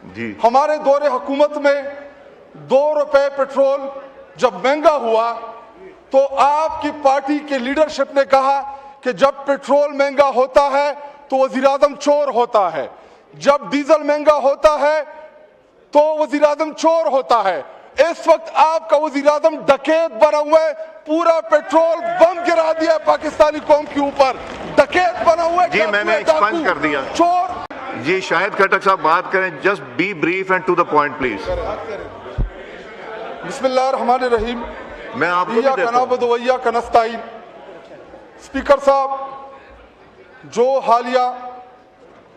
جی ہمارے دور حکومت میں 2 روپے پیٹرول جب مہنگا ہوا تو آپ کی پارٹی کے لیڈرشپ نے کہا کہ جب پیٹرول مہنگا ہوتا ہے تو وزیر اعظم چور ہوتا ہے، جب ڈیزل مہنگا ہوتا ہے تو وزیر اعظم چور ہوتا ہے۔ اس وقت آپ کا وزیر اعظم ڈکیت بنا ہوا ہے، پورا پیٹرول بم گرا دیا ہے پاکستانی قوم کے اوپر، ڈکیت بنا ہوا ہے۔ جی میں نے ایکسپنج کر دیا۔ چور۔ جی شاہد کھٹک صاحب بات کریں، just be brief and to the point please. بسم اللہ الرحمن الرحیم۔ میں آپ کو بھی ایاک دیتا ہوں۔ نعبد و ایاک نستعین۔ اسپیکر صاحب، جو حالیہ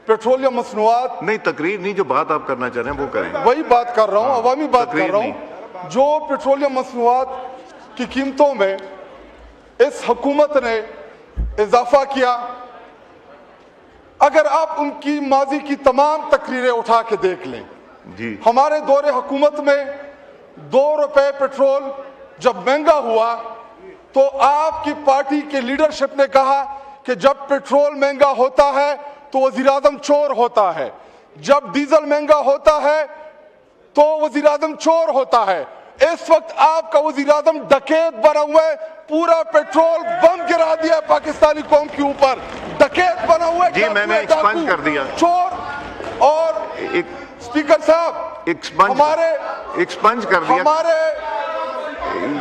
پیٹرولیم مصنوعات، نہیں تقریر نہیں، جو بات آپ کرنا چاہ رہے ہیں وہ کریں۔ وہی بات کر رہا ہوں، عوامی بات تقریر کر رہا ہوں۔ جو پیٹرولیم مصنوعات کی قیمتوں میں اس حکومت نے اضافہ کیا، اگر آپ ان کی ماضی کی تمام تقریریں اٹھا کے دیکھ لیں، جی ہمارے دور حکومت میں 2 روپے پیٹرول جب مہنگا ہوا تو آپ کی پارٹی کے لیڈرشپ نے کہا کہ جب پیٹرول مہنگا ہوتا ہے تو وزیر اعظم چور ہوتا ہے، جب ڈیزل مہنگا ہوتا ہے تو وزیر اعظم چور ہوتا ہے۔ اس وقت آپ کا وزیر اعظم ڈکیت بنا ہوا ہے، پورا پیٹرول بم گرا دیا ہے پاکستانی قوم کے اوپر، ڈکیت بنا ہوا ہے۔ جی میں نے ایکسپنج کر دیا۔ چور۔ اور اسپیکر صاحب، ایکسپنج کر دیا۔ ہمارے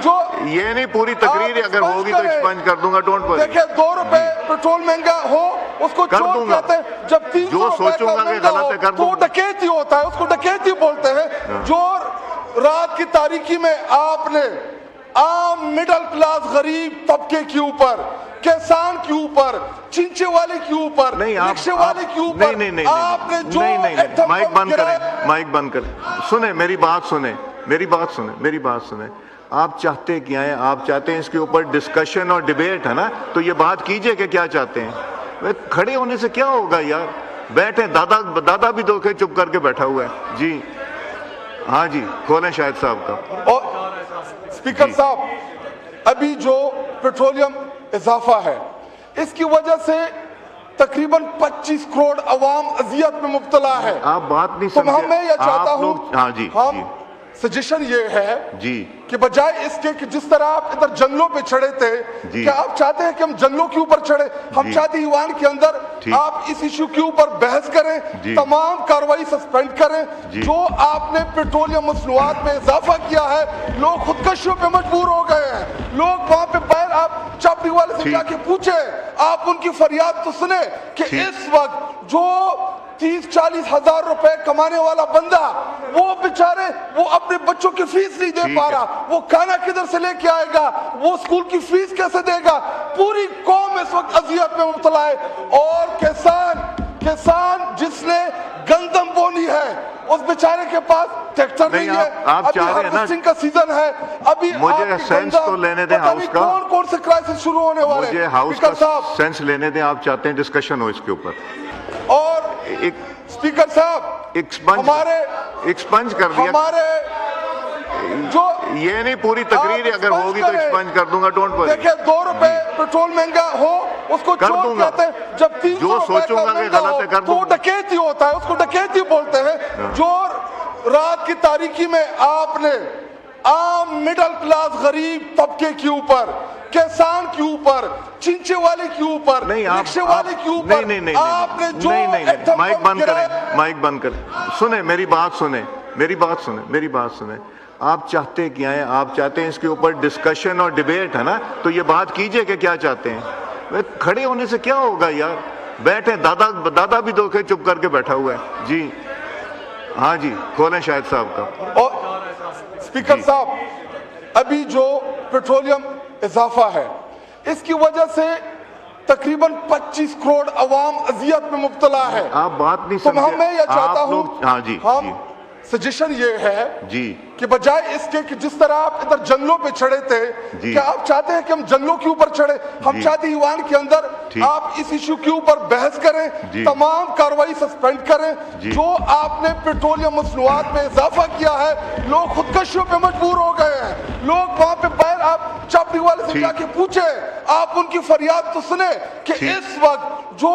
جو یہ نہیں پوری تقریر اگر ہوگی تو ایکسپنج کر دوں گا، ڈونٹ وری۔ دیکھیں 2 روپے پیٹرول مہنگا ہو اس کو کر چور دوں گا۔ کہتے ہیں، جب 300 جو روپے سوچوں کا گا کہ مہنگا غلط ہے ہو کر تو دوں وہ گا۔ ڈکیتی ہوتا ہے، اس کو ڈکیتی بولتے ہیں۔ جو رات کی تاریکی میں آپ نے عام مڈل کلاس غریب طبقے کے اوپر، کسان کے اوپر، چنچے والے کے اوپر، رکشے والے کے اوپر آپ نے جو مائک بند کریں، مائک بند کریں۔ سنیں میری بات سنیں، میری بات سنیں، میری بات سنیں۔ آپ چاہتے کیا ہیں؟ آپ چاہتے ہیں اس کے اوپر ڈسکشن اور ڈیبیٹ ہے نا، تو یہ بات کیجئے کہ کیا چاہتے ہیں۔ کھڑے ہونے سے کیا ہوگا یار، بیٹھیں۔ دادا بھی دو کے چپ کر کے بیٹھا ہوا ہے۔ جی ہاں جی کھولیں شاہد صاحب کا۔ اور اسپیکر صاحب، ابھی جو پیٹرولیم اضافہ ہے اس کی وجہ سے تقریباً 25 کروڑ عوام اذیت میں مبتلا ہے۔ آپ بات نہیں تو سمجھے۔ میں یہ چاہتا ہوں، ہاں جی سجیشن یہ ہے جی کہ بجائے اس کے کہ جس طرح آپ ادھر جنگلوں پہ چڑھے تھے، کیا آپ چاہتے ہیں کہ ہم جنگلوں کے اوپر چڑھے؟ ہم چاہتے ہیں ایوان کے اندر آپ اس ایشو کے اوپر بحث کریں، تمام کاروائی سسپینڈ کریں۔ جو آپ نے پیٹرولیم مصنوعات میں اضافہ کیا ہے، لوگ خودکشیوں پہ مجبور ہو گئے ہیں۔ لوگ وہاں پہ باہر، آپ چاپڑی والے سے جا کے پوچھیں، آپ ان کی فریاد تو سنیں کہ اس وقت جو 30-40 ہزار روپے کمانے والا بندہ، وہ بیچارے وہ اپنے بچوں کی فیس نہیں دے پا رہا، وہ کھانا کدھر سے لے کے آئے گا، وہ اسکول کی فیس کیسے دے گا؟ پوری قوم اس وقت اذیت میں مبتلا ہے۔ اور کسان جس نے گندم بونی ہے، اس بیچارے کے پاس ٹریکٹر نہیں ہے۔ ابھی ہارویسٹنگ کا سیزن ہے، ابھی مجھے سینس تو لینے دیں ہاؤس کا۔ کون سے کرائسس شروع ہونے والے ہیں؟ مجھے ہاؤس کا سینس لینے دیں۔ آپ چاہتے ہیں ڈسکشن ہو اس کے اوپر؟ اور اسپیکر صاحب، ایکسپنج کر دیا۔ جو یہ نہیں پوری تقریر اگر ہوگی تو ایکسپنج کر دوں گا، ڈونٹ وری۔ دیکھیں 2 روپے پیٹرول مہنگا ہو اس کو چور کہتے ہیں، جب 300 روپے کا مہنگا ہو تو وہ ڈکیتی ہوتا ہے، اس کو ڈکیتی بولتے ہیں۔ جو رات کی تاریکی میں آپ نے عام مڈل کلاس غریب طبقے کے اوپر، کسان کے اوپر، چنچے والے کے اوپر، رکشے والے کے اوپر آپ نے جو مائک بند کریں، مائک بند کریں۔ سنیں میری بات سنیں، میری بات سنیں، میری بات سنیں۔ آپ چاہتے کیا ہیں؟ آپ چاہتے ہیں اس کے اوپر ڈسکشن اور ڈیبیٹ ہے نا، تو یہ بات کیجئے کہ کیا چاہتے ہیں۔ کھڑے ہونے سے کیا ہوگا یار، بیٹھیں۔ دادا بھی دو کے چپ کر کے بیٹھا ہوا ہے۔ جی ہاں جی کھولیں شاہد صاحب کا۔ اور اسپیکر صاحب، ابھی جو پیٹرولیم اضافہ ہے اس کی وجہ سے تقریباً 25 کروڑ عوام اذیت میں مبتلا ہے۔ آپ بات نہیں تو سمجھے۔ میں یہ چاہتا ہوں، ہاں جی سجیشن یہ ہے جی کہ بجائے اس کے کہ جس طرح آپ ادھر جنگلوں پہ چڑھے تھے، کیا آپ چاہتے ہیں کہ ہم جنگلوں کے اوپر چڑھے؟ ہم چاہتے ہیں ایوان کے اندر آپ اس ایشو کے اوپر بحث کریں، تمام کاروائی سسپینڈ کریں۔ جو آپ نے پیٹرولیم مصنوعات میں اضافہ کیا ہے، لوگ خودکشیوں پہ مجبور ہو گئے ہیں۔ لوگ وہاں پہ باہر، آپ چاپڑی والے سے جا کے پوچھیں، آپ ان کی فریاد تو سنیں کہ اس وقت جو